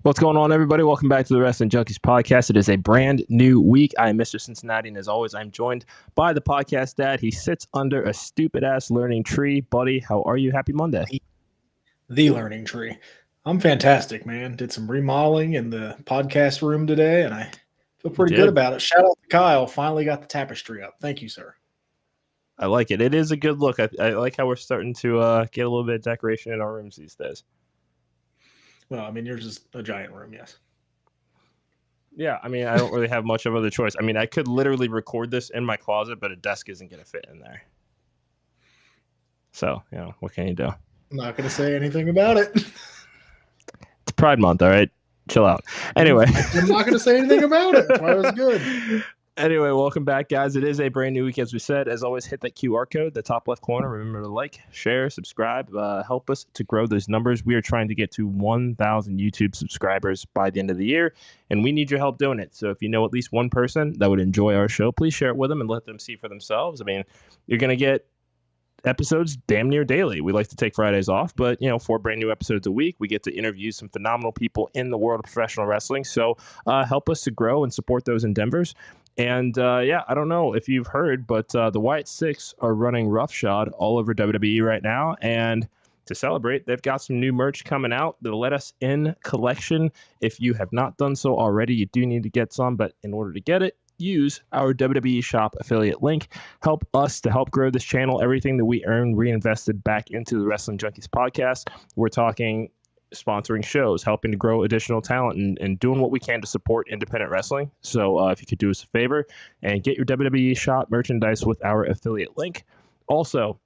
What's going on, everybody? Welcome back to the Wrestling Junkies podcast. It is a brand new week. I am Mr. Cincinnati, and as always, I'm joined by the podcast dad. He sits under a stupid-ass learning tree. Buddy, how are you? Happy Monday. The learning tree. I'm fantastic, man. Did some remodeling in the podcast room today, and I feel pretty good about it. Shout out to Kyle. Finally got the tapestry up. Thank you, sir. I like it. It is a good look. I like how we're starting to get a little bit of decoration in our rooms these days. Well, I mean, yours is a giant room, yes. Yeah, I mean, I don't really have much of other choice. I mean, I could literally record this in my closet, but a desk isn't going to fit in there. So, what can you do? I'm not going to say anything about it. It's Pride Month, all right? Chill out. Anyway. I'm not going to say anything about it. That's why it was good. Anyway, welcome back, guys. It is a brand new week, as we said. As always, hit that QR code, the top left corner. Remember to like, share, subscribe. Help us to grow those numbers. We are trying to get to 1,000 YouTube subscribers by the end of the year, and we need your help doing it. So if you know at least one person that would enjoy our show, please share it with them and let them see for themselves. I mean, you're going to get episodes damn near daily. We like to take Fridays off, but 4 brand new episodes a week. We get to interview some phenomenal people in the world of professional wrestling. So help us to grow and support those endeavors. And I don't know if you've heard, but the White Six are running roughshod all over WWE right now. And to celebrate, they've got some new merch coming out. The Let Us In collection. If you have not done so already, you do need to get some. But in order to get it, use our WWE shop affiliate link. Help us to help grow this channel. Everything that we earn reinvested back into the Wrestling Junkies podcast. We're talking sponsoring shows, helping to grow additional talent, and doing what we can to support independent wrestling. So if you could do us a favor and get your WWE shop merchandise with our affiliate link. Also,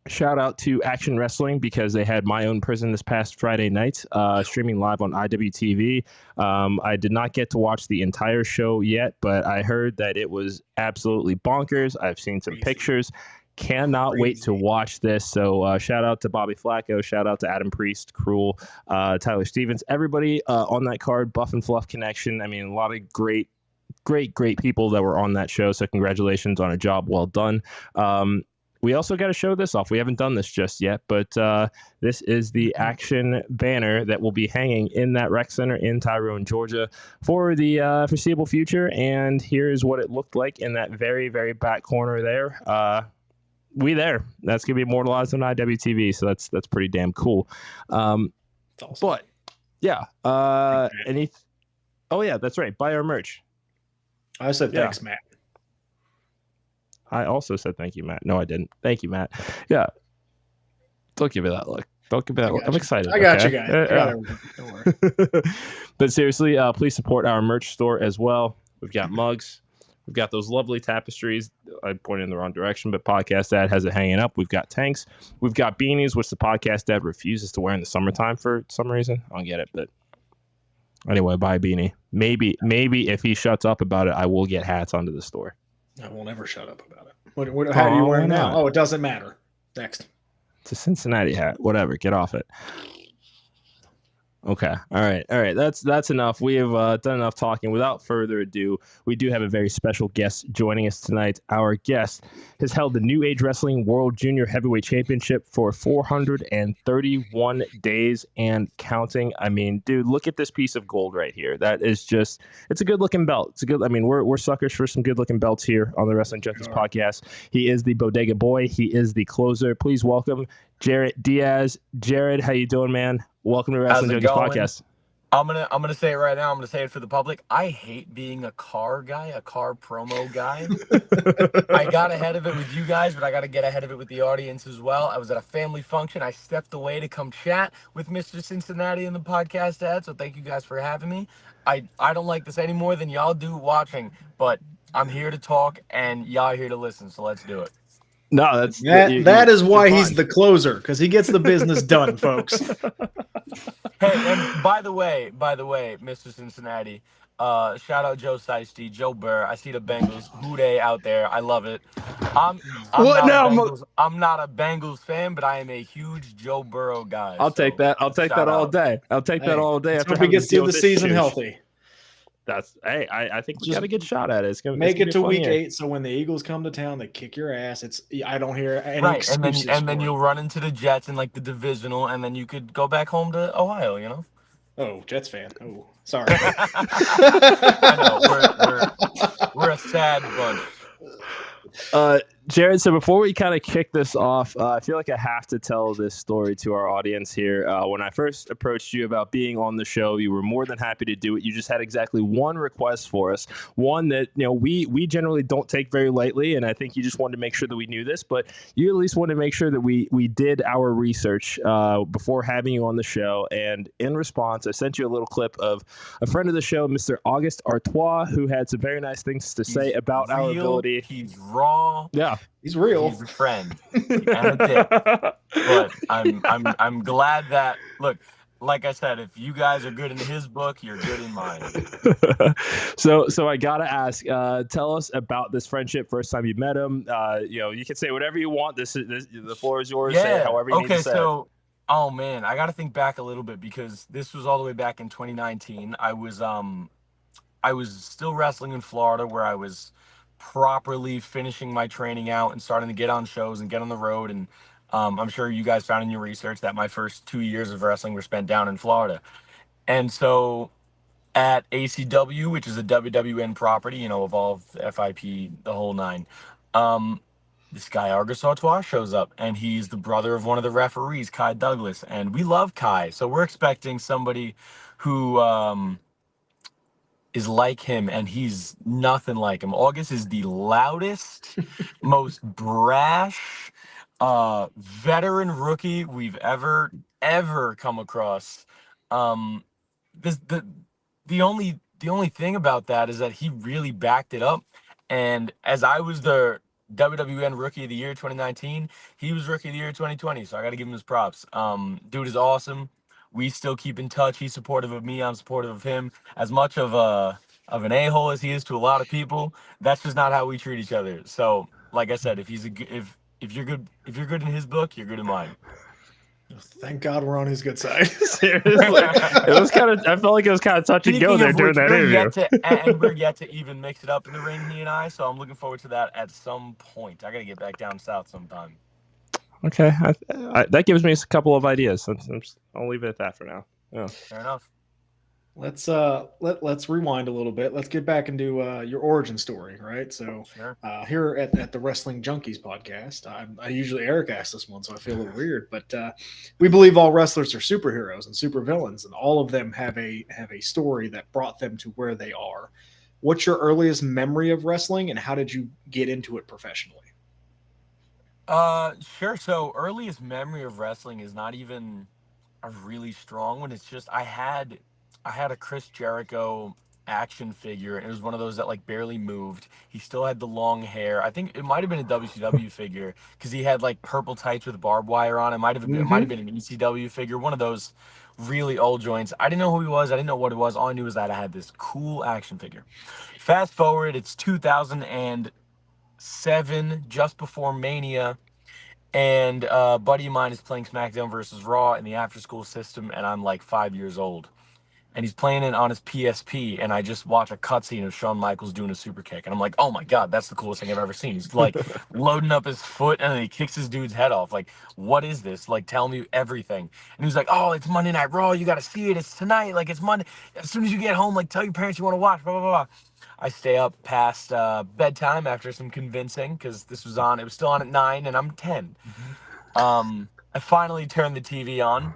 shout out to Action Wrestling because they had My Own Prison this past Friday night, streaming live on IWTV. I did not get to watch the entire show yet, but I heard that it was absolutely bonkers. I've seen some pictures. Cannot wait to watch this. So shout out to Bobby Flacco, shout out to Adam Priest, Cruel, Tyler Stevens, everybody on that card, Buff and Fluff Connection. I mean, a lot of great people that were on that show. So congratulations on a job well done. We also got to show this off. We haven't done this just yet, but this is the Action banner that will be hanging in that rec center in Tyrone, Georgia for the foreseeable future. And here's what it looked like in that very, very back corner there. That's gonna be immortalized on IWTV, so that's pretty damn cool. Awesome. But yeah, oh yeah, that's right. Buy our merch. I said thanks, Matt. I also said thank you, Matt. No, I didn't. Thank you, Matt. Yeah, don't give me that look. Don't give me that look. I'm excited. I got you guys. Don't worry. But seriously, please support our merch store as well. We've got mugs. We've got those lovely tapestries. I pointed in the wrong direction, but Podcast Dad has it hanging up. We've got tanks. We've got beanies, which the Podcast Dad refuses to wear in the summertime for some reason. I don't get it, but anyway, buy a beanie. Maybe if he shuts up about it, I will get hats onto the store. I will never shut up about it. How do you wear it now? Oh, it doesn't matter. Next. It's a Cincinnati hat. Whatever. Get off it. Okay. All right. That's enough. We have done enough talking. Without further ado, we do have a very special guest joining us tonight. Our guest has held the New Age Wrestling World Junior Heavyweight Championship for 431 days and counting. I mean, dude, look at this piece of gold right here. That is just, it's a good looking belt. It's a good, I mean, we're suckers for some good looking belts here on the Wrestling Junkies podcast. He is the Bodega Boy. He is the closer. Please welcome Jarett Diaz. Jared, how you doing, man? Welcome to Wrestling Junkies podcast. I'm gonna say it right now. I'm gonna say it for the public. I hate being a car guy, a car promo guy. I got ahead of it with you guys, but I got to get ahead of it with the audience as well. I was at a family function. I stepped away to come chat with Mr. Cincinnati and the podcast dad. So thank you guys for having me. I don't like this any more than y'all do watching, but I'm here to talk and y'all are here to listen. So let's do it. No, that is why he's the closer, because he gets the business done, folks. Hey, and by the way, Mr. Cincinnati, shout out Joe Seisty, Joe Burr. I see the Bengals hooday out there. I love it. I'm not a Bengals fan, but I am a huge Joe Burrow guy. I'll take that all day. That all day. After he gets through the season healthy. I think we got a good shot at it. It's gonna make it to week 8, so when the Eagles come to town, they kick your ass. I don't hear any excuses. And then you'll run into the Jets in like the divisional, and then you could go back home to Ohio. Oh, Jets fan. Oh, sorry. I know we're a sad bunch. Jarett, so before we kind of kick this off, I feel like I have to tell this story to our audience here. When I first approached you about being on the show, you were more than happy to do it. You just had exactly one request for us, one that we generally don't take very lightly, and I think you just wanted to make sure that we knew this, but you at least wanted to make sure that we did our research before having you on the show. And in response, I sent you a little clip of a friend of the show, Mr. August Artois, who had some very nice things to say about our ability. He's raw. Yeah. He's real. He's a friend and a dick. But I'm glad that, look, like I said, if you guys are good in his book, you're good in mine. So I gotta ask, tell us about this friendship. First time you met him. You can say whatever you want. This the floor is yours. Yeah. Say it however you need to say. So, oh man, I got to think back a little bit because this was all the way back in 2019. I was still wrestling in Florida, where I was properly finishing my training out and starting to get on shows and get on the road. And I'm sure you guys found in your research that my first 2 years of wrestling were spent down in Florida. And so at ACW, which is a WWN property, Evolve, FIP, the whole nine, this guy August Artois shows up, and he's the brother of one of the referees, Kai Douglas. And we love Kai, so we're expecting somebody who is like him, and he's nothing like him. August is the loudest, most brash veteran rookie we've ever come across. The only thing about that is that he really backed it up. And as I was the WWN Rookie of the Year 2019, he was Rookie of the Year 2020. So I got to give him his props. Dude is awesome. We still keep in touch. He's supportive of me. I'm supportive of him. As much of an a-hole as he is to a lot of people, that's just not how we treat each other. So, like I said, if you're good in his book, you're good in mine. Thank God we're on his good side. Seriously, it was kind of. I felt like it was kind of touch and go there during that interview. And we're yet to even mix it up in the ring, he and I. So I'm looking forward to that at some point. I got to get back down south sometime. Okay, that gives me a couple of ideas. I'll leave it at that for now. Yeah. Fair enough. Let's rewind a little bit. Let's get back into your origin story, right? So sure. Here at the Wrestling Junkies podcast, I usually Eric asks this one, so I feel a little weird, but we believe all wrestlers are superheroes and supervillains, and all of them have a story that brought them to where they are. What's your earliest memory of wrestling, and how did you get into it professionally? Sure. So earliest memory of wrestling is not even a really strong one. It's just I had a Chris Jericho action figure, and it was one of those that like barely moved. He still had the long hair. I think it might have been a WCW figure because he had like purple tights with barbed wire on. It might have been an ECW figure, one of those really old joints. I didn't know who he was. I didn't know what it was. All I knew was that I had this cool action figure. Fast forward, it's 2007, just before Mania. And a buddy of mine is playing SmackDown versus Raw in the after-school system, and I'm like 5 years old. And he's playing it on his PSP, and I just watch a cutscene of Shawn Michaels doing a super kick. And I'm like, oh my God, that's the coolest thing I've ever seen. He's like loading up his foot, and then he kicks his dude's head off. Like, what is this? Like, tell me everything. And he's like, oh, it's Monday Night Raw. You got to see it. It's tonight. Like, it's Monday. As soon as you get home, like, tell your parents you want to watch, blah, blah, blah. I stay up past bedtime after some convincing because this was on. It was still on at 9, and I'm 10. I finally turned the TV on.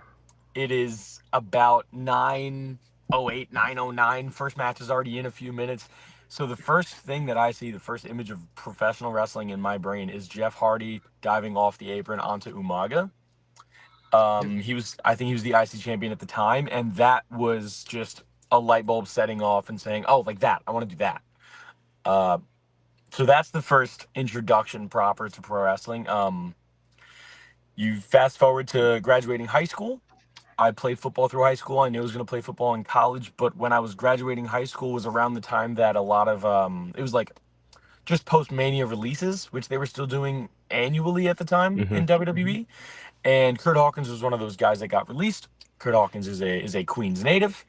It is about 9:08, 9:09. First match is already in a few minutes. So the first thing that I see, the first image of professional wrestling in my brain is Jeff Hardy diving off the apron onto Umaga. I think he was the IC champion at the time, and that was just a light bulb setting off and saying, oh, like that, I want to do that. So that's the first introduction proper to pro wrestling. You fast forward to graduating high school. I played football through high school. I knew I was going to play football in college, but when I was graduating high school was around the time that a lot of, it was like just post-Mania releases, which they were still doing annually at the time in WWE. And Kurt Hawkins was one of those guys that got released. Kurt Hawkins is a Queens native.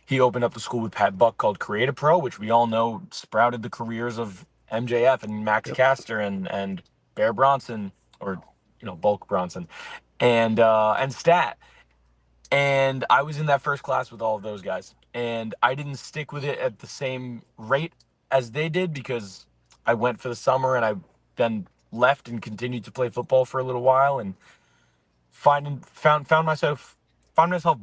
He opened up the school with Pat Buck called Creative Pro, which we all know sprouted the careers of MJF and Max Caster and Bear Bronson, or Bulk Bronson, and Stat. And I was in that first class with all of those guys. And I didn't stick with it at the same rate as they did because I went for the summer and I then left and continued to play football for a little while and found myself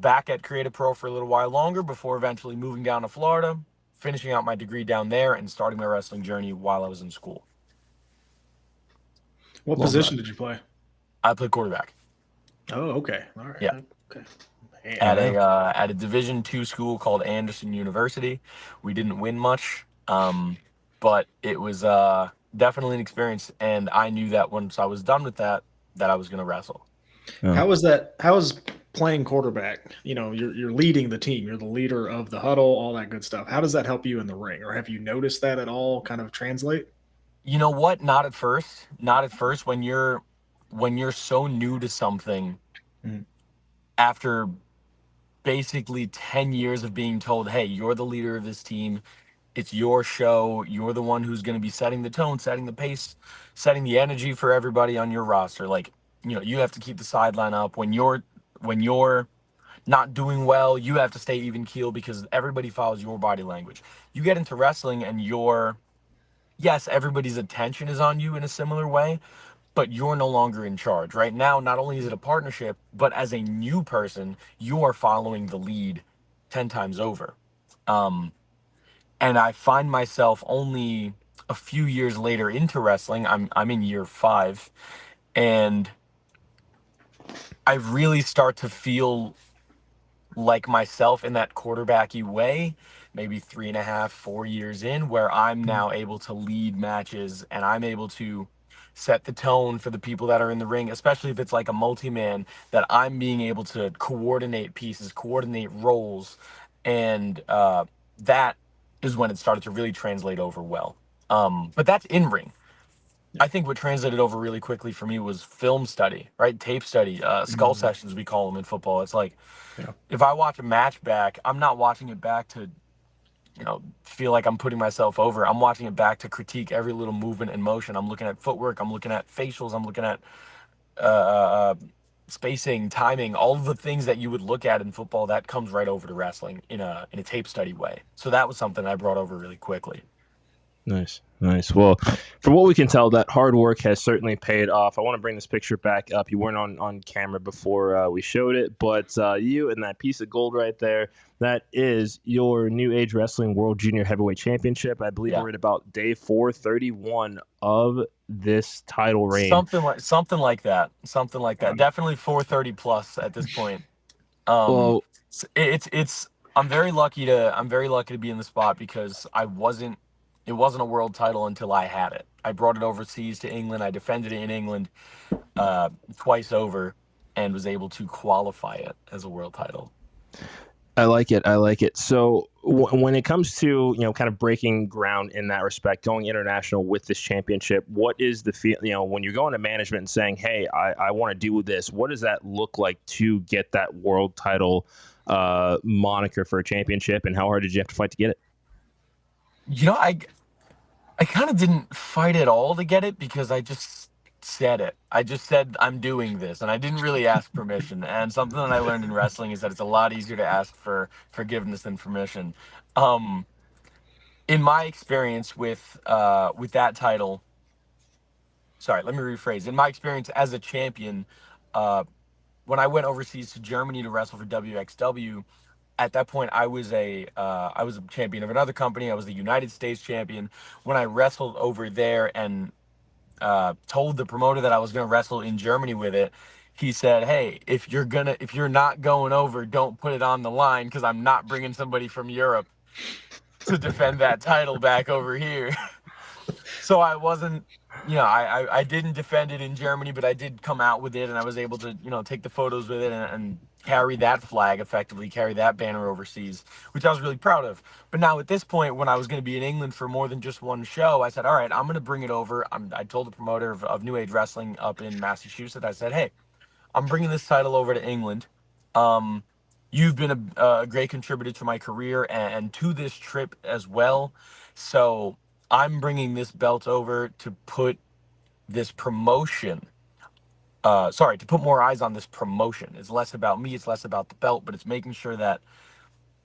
back at Creative Pro for a little while longer before eventually moving down to Florida, finishing out my degree down there, and starting my wrestling journey while I was in school. What position did you play? I played quarterback. Oh, okay. All right. Yeah. Okay. At a Division II school called Anderson University. We didn't win much, but it was definitely an experience, and I knew that once I was done with that I was going to wrestle. Yeah. How was that? How was playing quarterback? You know, you're leading the team. You're the leader of the huddle, all that good stuff. How does that help you in the ring, or have you noticed that at all? Kind of translate? You know what? Not at first. Not at first. When you're so new to something, after basically 10 years of being told, hey, you're the leader of this team. It's your show. You're the one who's going to be setting the tone, setting the pace, setting the energy for everybody on your roster. Like, you know, you have to keep the sideline up. When you're not doing well, you have to stay even keel because everybody follows your body language. You get into wrestling and yes, everybody's attention is on you in a similar way, but you're no longer in charge. Right now, not only is it a partnership, but as a new person, you are following the lead 10 times over. And I find myself only a few years later into wrestling. I'm in year 5, and I really start to feel like myself in that quarterbacky way, maybe 3.5, 4 years in, where I'm now able to lead matches and I'm able to set the tone for the people that are in the ring, especially if it's like a multi-man, that I'm being able to coordinate pieces, coordinate roles. And that is when it started to really translate over well. But that's in ring. I think what translated over really quickly for me was film study, right? Tape study, skull sessions, we call them in football. It's like, if I watch a match back, I'm not watching it back to, you know, feel like I'm putting myself over. I'm watching it back to critique every little movement and motion. I'm looking at footwork. I'm looking at facials. I'm looking at spacing, timing, all of the things that you would look at in football. That comes right over to wrestling in a tape study way. So that was something I brought over really quickly. Nice. Well, from what we can tell, that hard work has certainly paid off. I want to bring this picture back up. You weren't on camera before we showed it, but you and that piece of gold right there, that is your New Age Wrestling World Junior Heavyweight Championship. I believe we're at about day 431 of this title reign. Something like that. Definitely 430 plus at this point. Well, I'm very lucky to be in the spot because it wasn't a world title until I had it. I brought it overseas to England. I defended it in England twice over and was able to qualify it as a world title. I like it. So when it comes to, you know, kind of breaking ground in that respect, going international with this championship, what is the feel, you know, when you're going to management and saying, hey, I want to do this, what does that look like to get that world title moniker for a championship, and how hard did you have to fight to get it? You know, I kind of didn't fight at all to get it because I just said it. I just said I'm doing this, and I didn't really ask permission. And something that I learned in wrestling is that it's a lot easier to ask for forgiveness than permission. In my experience with that title, sorry, let me rephrase. In my experience as a champion, when I went overseas to Germany to wrestle for WXW, at that point, I was a champion of another company. I was the United States champion. When I wrestled over there and told the promoter that I was going to wrestle in Germany with it, he said, "Hey, if you're not going over, don't put it on the line because I'm not bringing somebody from Europe to defend that title back over here." So I wasn't, you know, I didn't defend it in Germany, but I did come out with it, and I was able to, you know, take the photos with it and carry that flag effectively, carry that banner overseas, which I was really proud of. But now at this point, when I was going to be in England for more than just one show, I said, all right, I'm going to bring it over. I told the promoter of New Age Wrestling up in Massachusetts, I said, hey, I'm bringing this title over to England. You've been a great contributor to my career and to this trip as well. So I'm bringing this belt over to put this promotion to put more eyes on this promotion. It's less about me, it's less about the belt, but it's making sure that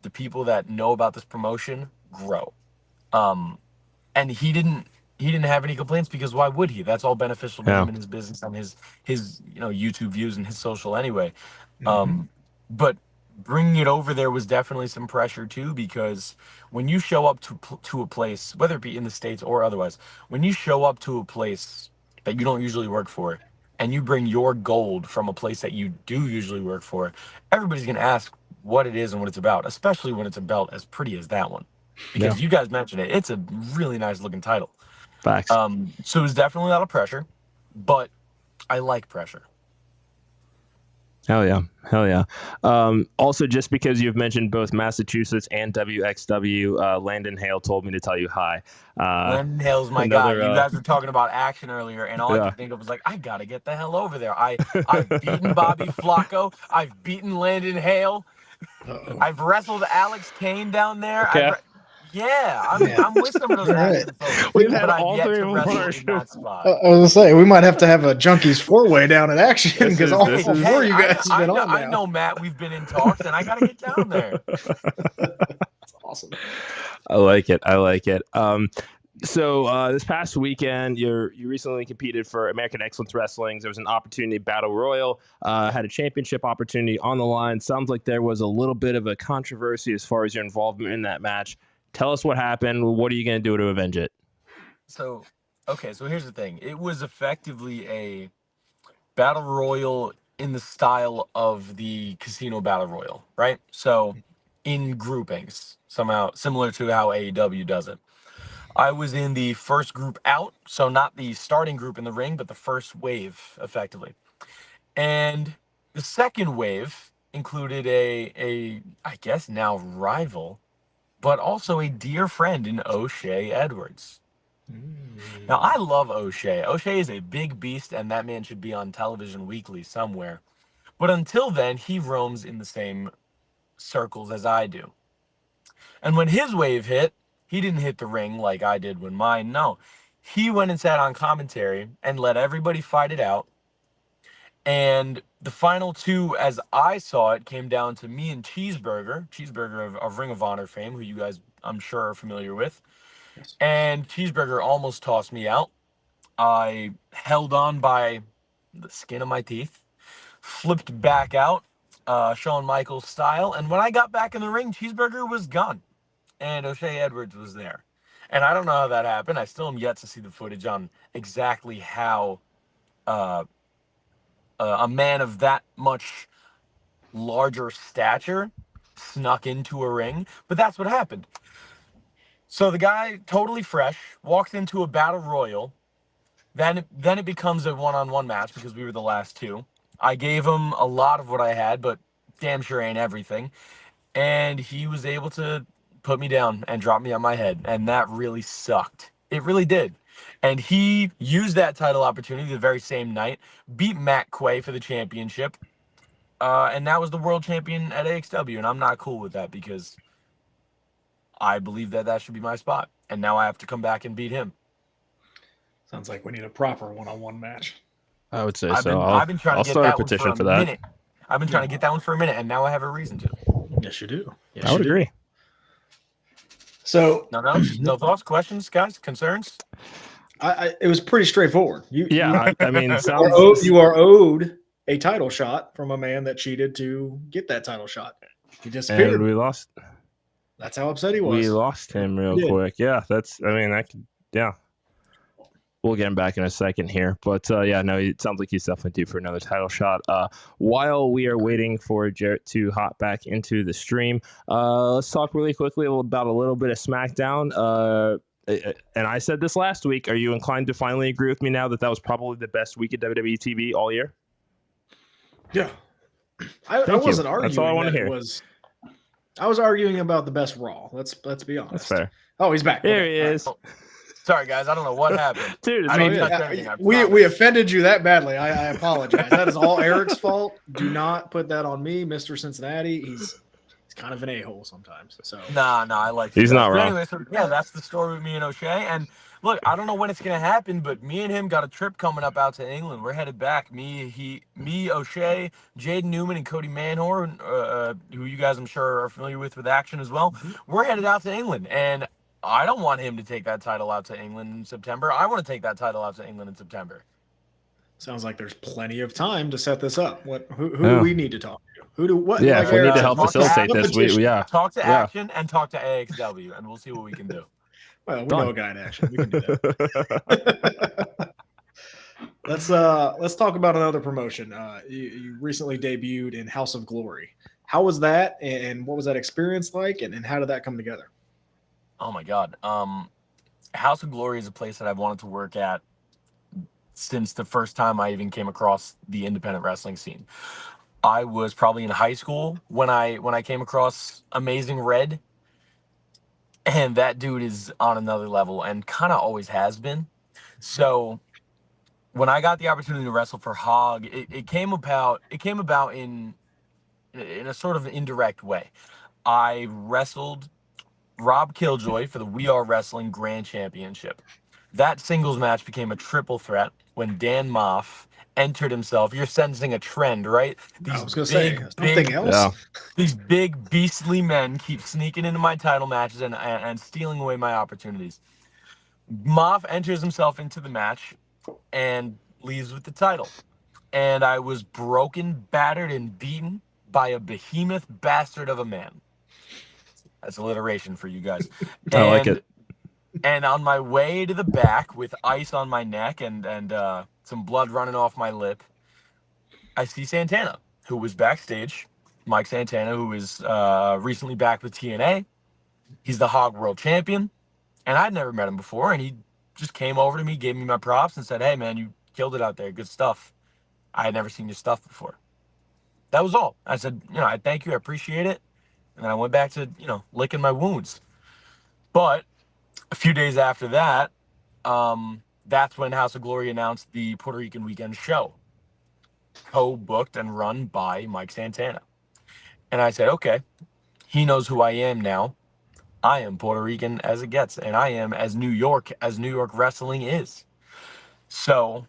the people that know about this promotion grow. And he didn't have any complaints, because why would he? That's all beneficial to him and his business and his YouTube views and his social anyway. But bringing it over there was definitely some pressure too, because when you show up to a place, whether it be in the States or otherwise, when you show up to a place that you don't usually work for, and you bring your gold from a place that you do usually work for, everybody's going to ask what it is and what it's about, especially when it's a belt as pretty as that one. Because you guys mentioned it. It's a really nice looking title. Facts. So it was definitely a lot of pressure, but I like pressure. Hell yeah. Also, just because you've mentioned both Massachusetts and WXW, Landon Hale told me to tell you hi. Landon Hale's my guy. You guys were talking about action earlier, and all I could think of was like, I gotta get the hell over there. I've beaten Bobby Flacco. I've beaten Landon Hale. I've wrestled Alex Kane down there. Okay. I'm with some of those action folks. We've had but all I've yet three to of them wrestle on our in that spot. I was gonna say we might have to have a Junkies 4-way down at Action, because all this is- four you guys have been on now. I know, Matt. We've been in talks, and I gotta get down there. That's awesome. I like it. So this past weekend, you recently competed for American Excellence Wrestling. There was an opportunity battle royal, had a championship opportunity on the line. Sounds like there was a little bit of a controversy as far as your involvement in that match. Tell us what happened. What are you going to do to avenge it? So here's the thing. It was effectively a battle royal in the style of the casino battle royal, right? So in groupings, somehow similar to how AEW does it. I was in the first group out, so not the starting group in the ring, but the first wave, effectively. And the second wave included a I guess now rival, but also a dear friend in O'Shea Edwards. Now, I love O'Shea. O'Shea is a big beast, and that man should be on television weekly somewhere. But until then, he roams in the same circles as I do. And when his wave hit, he didn't hit the ring like I did when mine. No, he went and sat on commentary and let everybody fight it out. And the final two, as I saw it, came down to me and Cheeseburger of Ring of Honor fame, who you guys, I'm sure, are familiar with. Yes. And Cheeseburger almost tossed me out. I held on by the skin of my teeth, flipped back out, Shawn Michaels style. And when I got back in the ring, Cheeseburger was gone. And O'Shea Edwards was there. And I don't know how that happened. I still am yet to see the footage on exactly how a man of that much larger stature snuck into a ring. But that's what happened. So the guy, totally fresh, walks into a battle royal. Then it becomes a one-on-one match because we were the last two. I gave him a lot of what I had, but damn sure ain't everything. And he was able to put me down and drop me on my head. And that really sucked. It really did. And he used that title opportunity the very same night, beat Matt Quay for the championship. And that was the world champion at AXW. And I'm not cool with that because I believe that should be my spot. And now I have to come back and beat him. Sounds like we need a proper one-on-one match. I would say I've been trying to get that one for a minute. I've been trying to get that one for a minute, and now I have a reason to. Yes, you do. Yes, I would agree. So no thoughts, questions, guys, concerns? It was pretty straightforward. I mean, you are owed a title shot from a man that cheated to get that title shot. He disappeared. And we lost. That's how upset he was. We lost him real quick. Yeah, we'll get him back in a second here. But it sounds like he's definitely due for another title shot. While we are waiting for Jarett to hop back into the stream, let's talk really quickly about a little bit of SmackDown. And I said this last week. Are you inclined to finally agree with me now that was probably the best week at WWE TV all year? Yeah. I wasn't arguing. That's all I want to hear. I was arguing about the best Raw. Let's be honest. That's fair. Oh, he's back. There he is. Sorry, guys. I don't know what happened. Dude, we offended you that badly. I apologize. That is all Eric's fault. Do not put that on me, Mr. Cincinnati. He's kind of an a-hole sometimes. So Nah, I like. He's not wrong. Anyway, so that's the story with me and O'Shea. And Look, I don't know when it's gonna happen, but me and him got a trip coming up out to England. We're headed back. Me, O'Shea, Jaden Newman, and Cody Manhorn, who you guys I'm sure are familiar with Action as well. We're headed out to England, and I don't want him to take that title out to England in September. I want to take that title out to England in September. Sounds like there's plenty of time to set this up. Who do we need to talk to? Who do what? Yeah, if we need to help facilitate this, talk to Action and talk to AXW, and we'll see what we can do. Well, we know a guy in Action. We can do that. Let's talk about another promotion. You recently debuted in House of Glory. How was that, and what was that experience like, and how did that come together? Oh my God. House of Glory is a place that I've wanted to work at since the first time I even came across the independent wrestling scene. I was probably in high school when I came across Amazing Red, and that dude is on another level and kind of always has been. So when I got the opportunity to wrestle for Hog, it came about in a sort of indirect way. I wrestled Rob Killjoy for the We Are Wrestling Grand Championship. That singles match became a triple threat when Dan Moff entered himself. You're sensing a trend, right? I was going to say something else. Yeah. These big beastly men keep sneaking into my title matches and stealing away my opportunities. Moff enters himself into the match and leaves with the title. And I was broken, battered, and beaten by a behemoth bastard of a man. That's alliteration for you guys. I like it. And on my way to the back with ice on my neck and some blood running off my lip, I see Santana, who was backstage. Mike Santana, who is recently back with TNA. He's the Hog World Champion. And I'd never met him before. And he just came over to me, gave me my props, and said, "Hey, man, you killed it out there. Good stuff. I had never seen your stuff before." That was all. I said, I thank you. I appreciate it. And then I went back to, licking my wounds. But a few days after that, that's when House of Glory announced the Puerto Rican Weekend show, co-booked and run by Mike Santana. And I said, okay, he knows who I am now. I am Puerto Rican as it gets, and I am as New York wrestling is. So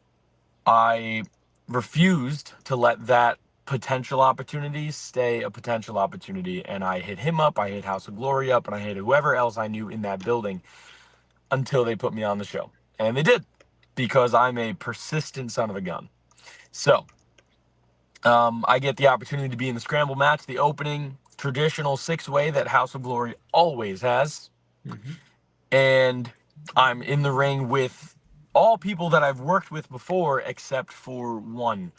I refused to let that potential opportunity stay a potential opportunity, and I hit him up, I hit House of Glory up, and I hit whoever else I knew in that building until they put me on the show. And they did, because I'm a persistent son of a gun. So I get the opportunity to be in the scramble match, the opening traditional 6-way that House of Glory always has. Mm-hmm. And I'm in the ring with all people that I've worked with before, except for one.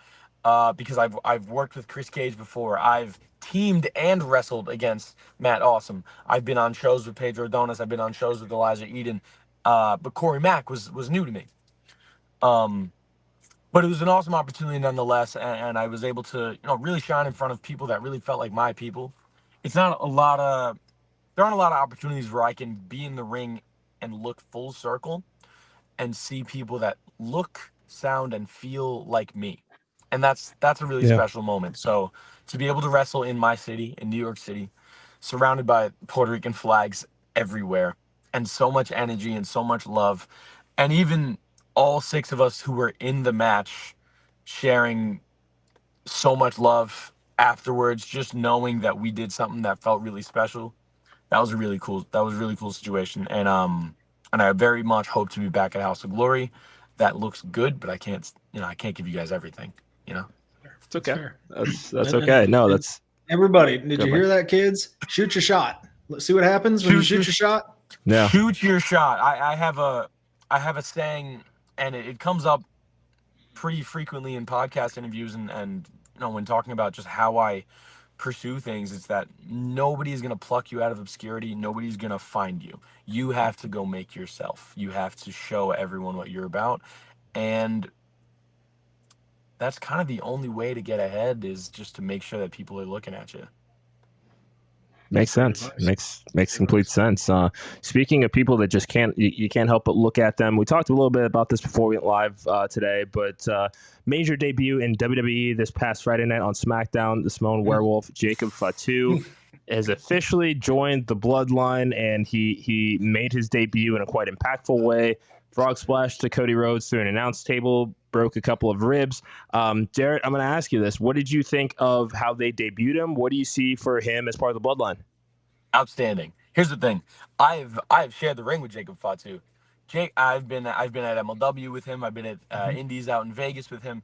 Because I've worked with Chris Cage before. I've teamed and wrestled against Matt Awesome. I've been on shows with Pedro Donis. I've been on shows with Elijah Eden. But Corey Mack was new to me. But it was an awesome opportunity nonetheless, and I was able to really shine in front of people that really felt like my people. There aren't a lot of opportunities where I can be in the ring and look full circle and see people that look, sound, and feel like me. And that's a really special moment. So to be able to wrestle in my city, in New York City, surrounded by Puerto Rican flags everywhere, and so much energy and so much love, and even all 6 of us who were in the match sharing so much love afterwards, just knowing that we did something that felt really special. That was a really cool situation. And I very much hope to be back at House of Glory. That looks good, but I can't give you guys everything. It's okay. That's okay. No, that's everybody. Did you hear that, kids? Shoot your shot. Let's see what happens when you shoot your shot. Yeah. Shoot your shot. I have a saying, and it comes up pretty frequently in podcast interviews and when talking about just how I pursue things. It's that nobody's going to pluck you out of obscurity. Nobody's going to find you. You have to go make yourself. You have to show everyone what you're about. And that's kind of the only way to get ahead, is just to make sure that people are looking at you. Makes sense. Makes complete sense. Speaking of people that just you can't help but look at them. We talked a little bit about this before we went live today, but major debut in WWE this past Friday night on SmackDown. The Samoan Werewolf, Jacob Fatu, has officially joined the Bloodline, and he made his debut in a quite impactful way. Frog splash to Cody Rhodes through an announce table, broke a couple of ribs. Jarett, I'm going to ask you this. What did you think of how they debuted him? What do you see for him as part of the Bloodline? Outstanding. Here's the thing. I've shared the ring with Jacob Fatu. I've been at MLW with him. I've been at Indies out in Vegas with him,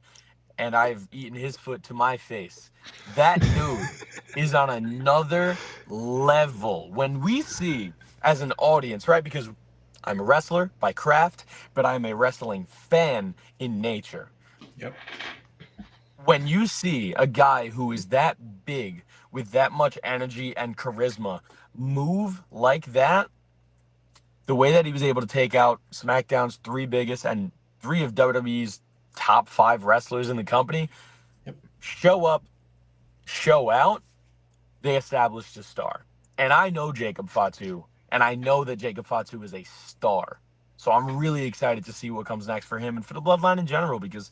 and I've eaten his foot to my face. That dude is on another level. When we see as an audience, right? Because I'm a wrestler by craft, but I'm a wrestling fan in nature. Yep. When you see a guy who is that big with that much energy and charisma move like that, the way that he was able to take out SmackDown's 3 biggest and 3 of WWE's top 5 wrestlers in the company, show up, show out, they established a star. And I know Jacob Fatu, and I know that Jacob Fatu is a star. So I'm really excited to see what comes next for him and for the Bloodline in general, because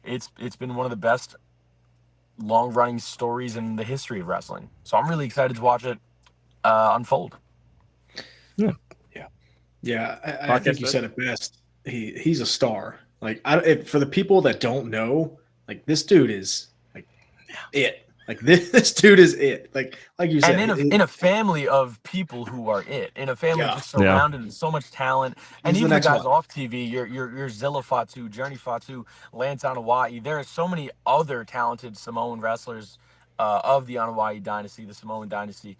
it's been one of the best long-running stories in the history of wrestling. So I'm really excited to watch it unfold. I think you said it best. He's a star. Like, for the people that don't know, like, this dude is like it. Like, this dude is it. Like you said, and in a family of people who are it, in a family just surrounded with so much talent, and even the guys off TV, your Zilla Fatu, Journey Fatu, Lance Anoa'i. There are so many other talented Samoan wrestlers of the Anoa'i dynasty, the Samoan dynasty,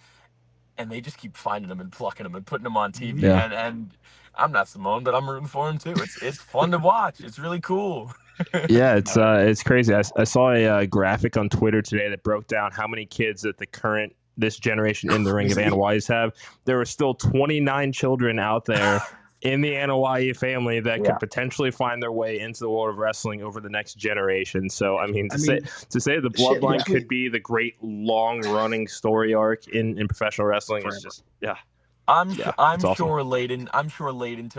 and they just keep finding them and plucking them and putting them on TV. Yeah. And I'm not Samoan, but I'm rooting for him too. It's fun to watch. It's really cool. Yeah, it's crazy. I saw a graphic on Twitter today that broke down how many kids that this generation in the ring of Anoa'is have. There are still 29 children out there in the Anoa'i family that could potentially find their way into the world of wrestling over the next generation. So, to say the Bloodline could be the great long-running story arc in professional wrestling is just I'm awesome. sure late into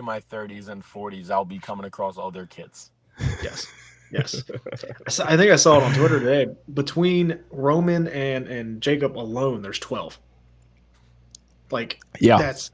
my 30s and 40s, I'll be coming across all their kids. Yes. I think I saw it on Twitter today. Between Roman and Jacob alone, there's 12. Like, that's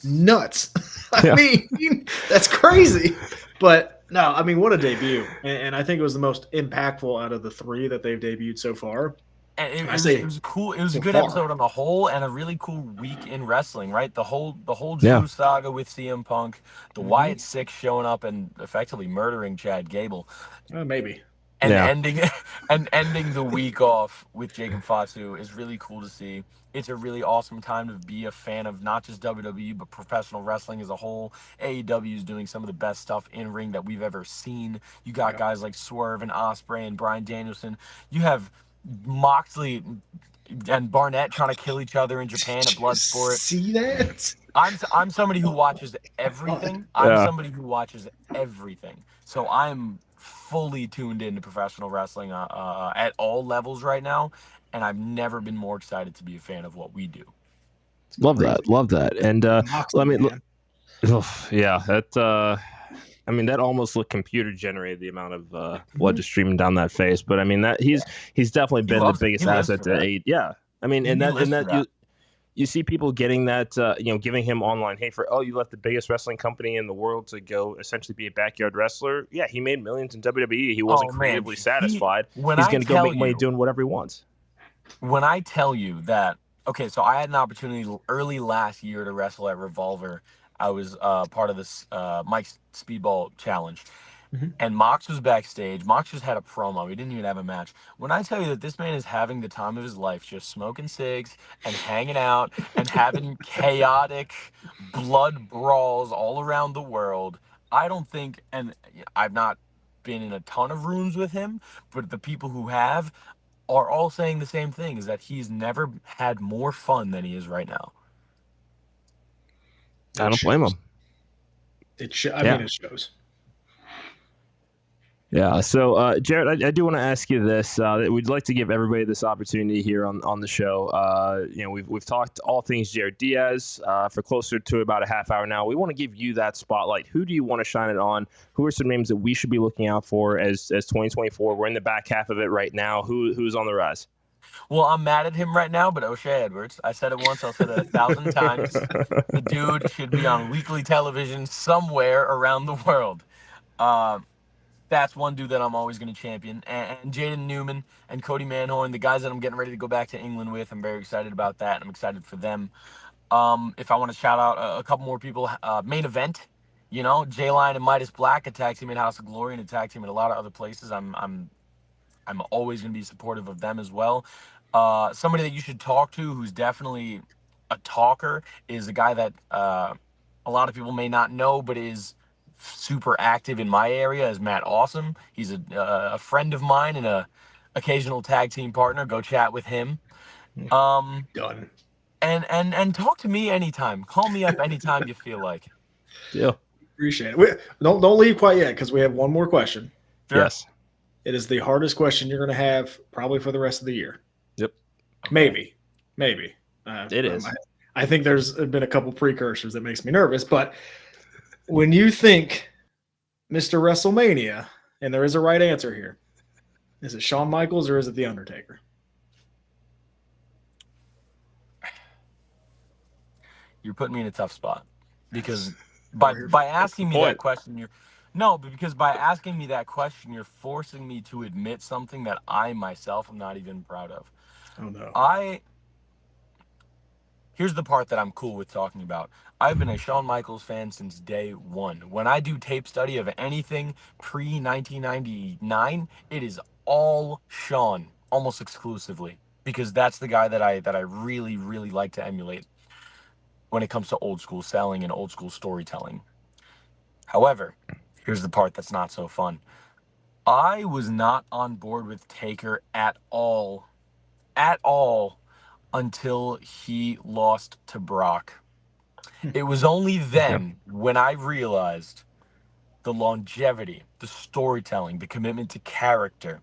nuts. I mean, that's crazy. But no, I mean, what a debut. And I think it was the most impactful out of the 3 that they've debuted so far. And it was cool. It was a good episode on the whole, and a really cool week in wrestling, right? The whole Drew saga with CM Punk, the Wyatt Six showing up and effectively murdering Chad Gable. Maybe. And ending the week off with Jacob Fatu is really cool to see. It's a really awesome time to be a fan of not just WWE, but professional wrestling as a whole. AEW is doing some of the best stuff in ring that we've ever seen. You got guys like Swerve and Ospreay and Bryan Danielson. You have Moxley and Barnett trying to kill each other in Japan at Bloodsport. See that? I'm somebody who watches everything. Somebody who watches everything. So I'm fully tuned into professional wrestling at all levels right now, and I've never been more excited to be a fan of what we do. Love that. And that almost looked computer generated, the amount of blood just streaming down that face. But I mean, that he's definitely been the biggest asset to aid. Yeah, I mean, you see people getting that, giving him online hate for, you left the biggest wrestling company in the world to go essentially be a backyard wrestler. Yeah, he made millions in WWE. He wasn't creatively satisfied. He's going to go make money doing whatever he wants. When I tell you that, okay, so I had an opportunity early last year to wrestle at Revolver. I was part of this Mike's Speedball Challenge. And Mox was backstage. Mox just had a promo. He didn't even have a match. When I tell you that this man is having the time of his life, just smoking cigs and hanging out and having chaotic blood brawls all around the world, I don't think, and I've not been in a ton of rooms with him, but the people who have are all saying the same thing, is that he's never had more fun than he is right now. I don't blame him. It shows. Yeah. So, Jarett, I do want to ask you this. We'd like to give everybody this opportunity here on the show. We've talked all things Jarett Diaz for closer to about a half hour now. We want to give you that spotlight. Who do you want to shine it on? Who are some names that we should be looking out for as 2024? We're in the back half of it right now. Who's on the rise? Well, I'm mad at him right now, but O'Shea Edwards, I said it once, I'll say it 1,000 times. The dude should be on weekly television somewhere around the world. That's one dude that I'm always going to champion. And Jaden Newman and Cody Manhorn, the guys that I'm getting ready to go back to England with, I'm very excited about that, and I'm excited for them. If I want to shout out a couple more people, main event, J-Line and Midas Black, a tag team at House of Glory and a tag team at a lot of other places. I'm always going to be supportive of them as well. Somebody that you should talk to who's definitely a talker is a guy that a lot of people may not know, but is super active in my area, is Matt Awesome. He's a friend of mine and a occasional tag team partner. Go chat with him. Done. And talk to me anytime. Call me up anytime you feel like. Yeah. Appreciate it. Don't leave quite yet because we have one more question. Sure. Yes. It is the hardest question you're going to have probably for the rest of the year. Yep. Maybe. It is. I think there's been a couple precursors that makes me nervous, but when you think Mr. WrestleMania, and there is a right answer here, is it Shawn Michaels or is it The Undertaker? You're putting me in a tough spot because by asking me that question, because by asking me that question, you're forcing me to admit something that I myself am not even proud of. Oh no. Here's the part that I'm cool with talking about. I've been a Shawn Michaels fan since day one. When I do tape study of anything pre-1999, it is all Shawn, almost exclusively, because that's the guy that I really, really like to emulate when it comes to old school selling and old school storytelling. However, here's the part that's not so fun. I was not on board with Taker at all, until he lost to Brock. It was only then when I realized the longevity, the storytelling, the commitment to character,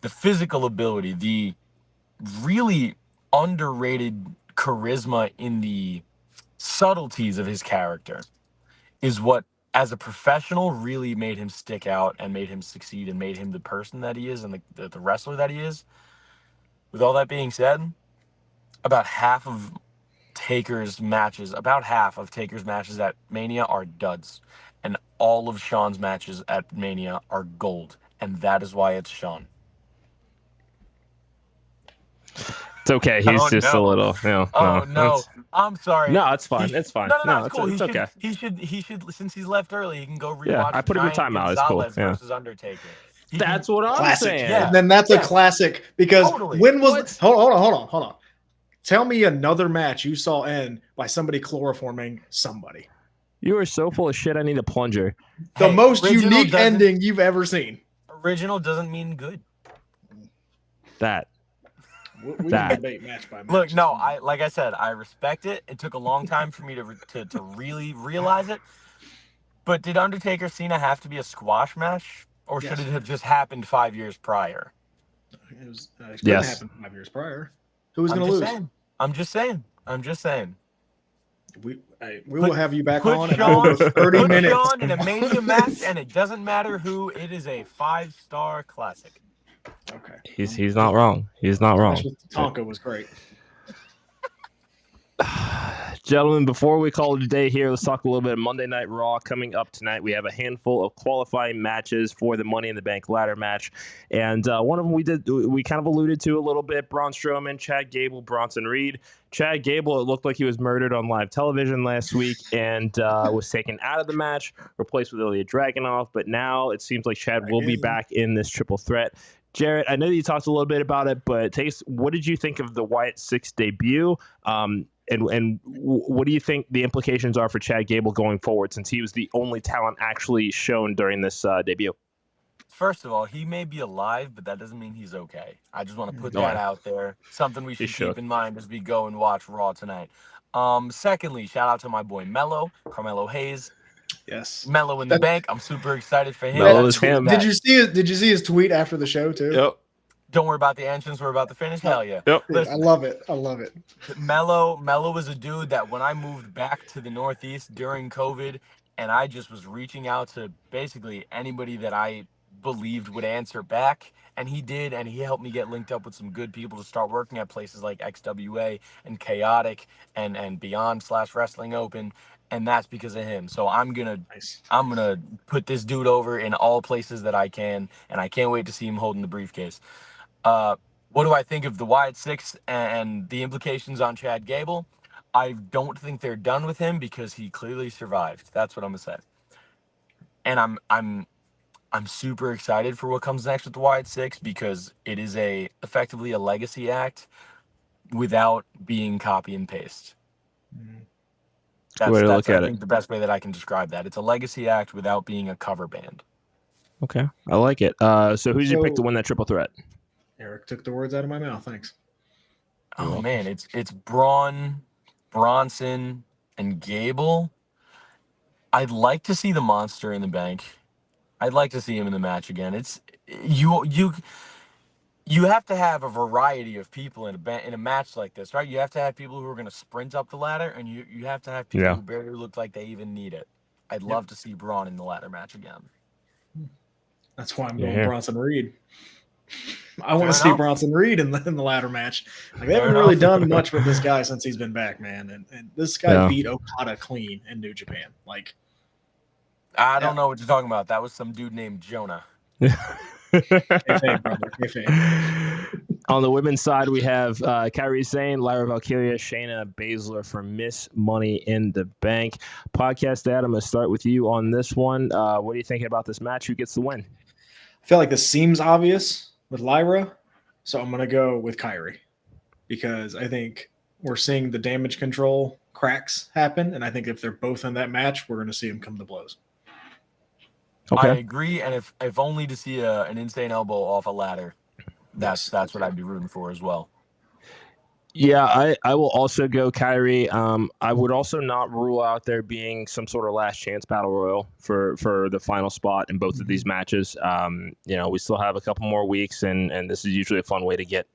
the physical ability, the really underrated charisma in the subtleties of his character is what, as a professional, really made him stick out and made him succeed and made him the person that he is and the wrestler that he is. With all that being said, about half of Taker's matches at Mania are duds, and all of Shawn's matches at Mania are gold, and that is why it's Shawn. It's okay. He's a little. No. I'm sorry. No, it's fine. It's fine. No, it's cool. It's okay. He should. Since he's left early, he can go rewatch. Yeah, I put him in Giant timeout. It's cool. Gonzalez versus Undertaker. That's what I'm classic. saying. Yeah. And then that's a classic because when was hold on. Tell me another match you saw end by somebody chloroforming somebody. You are so full of shit. I need a plunger. The most unique ending you've ever seen. Original doesn't mean good. That. We can debate match by match. Look, no, like I said, I respect it. It took a long time for me to really realize it. But did Undertaker Cena have to be a squash match, or should it have just happened 5 years prior? It was. It couldn't happen 5 years prior. Who was going to lose? I'm just saying. We will have you back on in Shawn, over 30 minutes. Put Shawn in a Mania match, and it doesn't matter who. It is a 5-star classic. Okay. He's not wrong. He's not wrong. Tonka was great. Gentlemen, before we call it a day here, let's talk a little bit of Monday Night Raw coming up tonight. We have a handful of qualifying matches for the Money in the Bank ladder match. And one of them we kind of alluded to a little bit. Braun Strowman, Chad Gable, Bronson Reed. Chad Gable, it looked like he was murdered on live television last week and was taken out of the match, replaced with Ilya Dragunov. But now it seems like Chad will be back in this triple threat. Jarrett, I know you talked a little bit about it, but what did you think of the Wyatt Six debut? And what do you think the implications are for Chad Gable going forward, since he was the only talent actually shown during this debut? First of all, he may be alive, but that doesn't mean he's okay. I just want to put that out there. Something we should keep in mind as we go and watch Raw tonight. Secondly, shout out to my boy Mello, Carmelo Hayes. Yes, Mello in the bank. I'm super excited for him. Did you see his tweet after the show too? Yep. Don't worry about the entrance. We're about to finish. Hell yeah. Yep. Listen, I love it. Mello was a dude that when I moved back to the Northeast during COVID, and I just was reaching out to basically anybody that I believed would answer back, and he did, and he helped me get linked up with some good people to start working at places like XWA and Chaotic and Beyond/Wrestling Open, and that's because of him. So I'm gonna put this dude over in all places that I can, and I can't wait to see him holding the briefcase. What do I think of the Wyatt Six and the implications on Chad Gable? I don't think they're done with him because he clearly survived. That's what I'm gonna say. And I'm super excited for what comes next with the Wyatt Six because it is effectively a legacy act without being copy and paste. That's I think the best way that I can describe that. It's a legacy act without being a cover band. Okay, I like it. So who's your pick to win that triple threat? Eric took the words out of my mouth. Thanks. Oh man, it's Braun, Bronson, and Gable. I'd like to see the Monster in the Bank. I'd like to see him in the match again. It's you have to have a variety of people in a match like this, right? You have to have people who are going to sprint up the ladder, and you have to have people who barely look like they even need it. I'd love to see Braun in the ladder match again. That's why I'm going Bronson Reed. I want to see Bronson Reed in the ladder match. Like, they haven't really done much with this guy since he's been back, man. And this guy beat Okada clean in New Japan. Like, I don't know what you're talking about. That was some dude named Jonah. Kayfabe, brother. Kayfabe. On the women's side, we have Kairi Sane, Lyra Valkyria, Shayna Baszler for Miss Money in the Bank. Podcast Dad, I'm going to start with you on this one. What are you thinking about this match? Who gets the win? I feel like this seems obvious with Lyra, so I'm going to go with Kairi because I think we're seeing the damage control cracks happen, and I think if they're both in that match, we're going to see them come to blows. Okay. I agree, and if only to see an insane elbow off a ladder, that's what I'd be rooting for as well. Yeah, I will also go Kairi. I would also not rule out there being some sort of last chance battle royal for the final spot in both of these matches. We still have a couple more weeks, and this is usually a fun way to get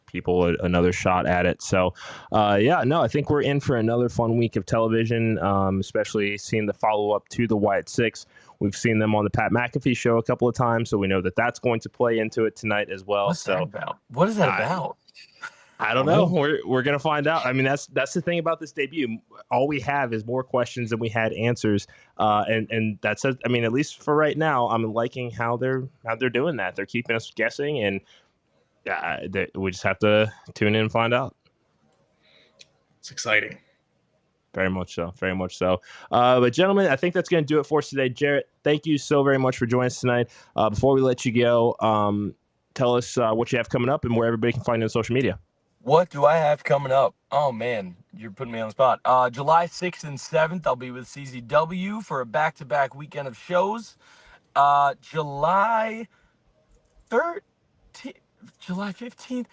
people another shot at it. So, I think we're in for another fun week of television, especially seeing the follow-up to the Wyatt Six. We've seen them on the Pat McAfee show a couple of times, so we know that that's going to play into it tonight as well. What's that about? What is that about? I don't know. We're gonna find out. I mean, that's the thing about this debut. All we have is more questions than we had answers, and that's I mean, at least for right now, I'm liking how they're doing that. They're keeping us guessing, and we just have to tune in and find out. It's exciting. Very much so. Very much so. But gentlemen, I think that's going to do it for us today. Jarett, thank you so very much for joining us tonight. Before we let you go, tell us what you have coming up and where everybody can find you on social media. What do I have coming up? Oh, man, you're putting me on the spot. July 6th and 7th, I'll be with CZW for a back-to-back weekend of shows. July 15th,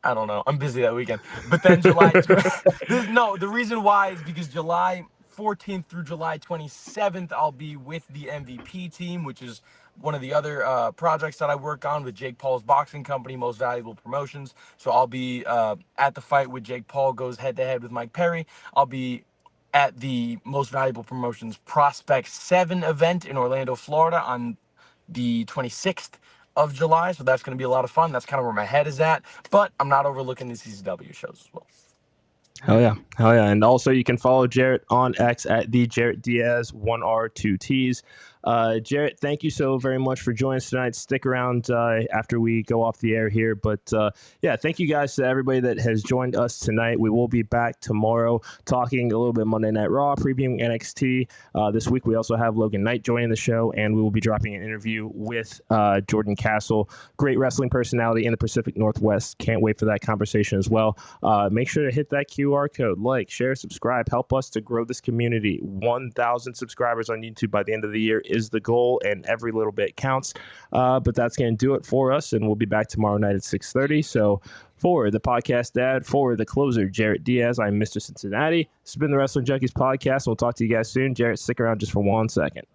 I don't know. I'm busy that weekend. But then the reason why is because July 14th through July 27th, I'll be with the MVP team, which is one of the other projects that I work on with Jake Paul's boxing company, Most Valuable Promotions. So I'll be at the fight with Jake Paul goes head-to-head with Mike Perry. I'll be at the Most Valuable Promotions Prospect 7 event in Orlando, Florida on the 26th of July. So that's going to be a lot of fun. That's kind of where my head is at. But I'm not overlooking the CCW shows as well. Hell yeah. And also you can follow Jarett on X at the Jarett Diaz, 1R, 2 Ts. Jarett, thank you so very much for joining us tonight. Stick around after we go off the air here. But thank you guys to everybody that has joined us tonight. We will be back tomorrow talking a little bit Monday Night Raw, previewing NXT. This week we also have Logan Knight joining the show, and we will be dropping an interview with Jordan Castle, great wrestling personality in the Pacific Northwest. Can't wait for that conversation as well. Make sure to hit that QR code, like, share, subscribe. Help us to grow this community. 1,000 subscribers on YouTube by the end of the year is the goal, and every little bit counts. But that's going to do it for us, and we'll be back tomorrow night at 6:30. So for the podcast dad, for the closer, Jarett Diaz, I'm Mr. Cincinnati. This has been the Wrestling Junkies podcast. We'll talk to you guys soon. Jarett, stick around just for 1 second.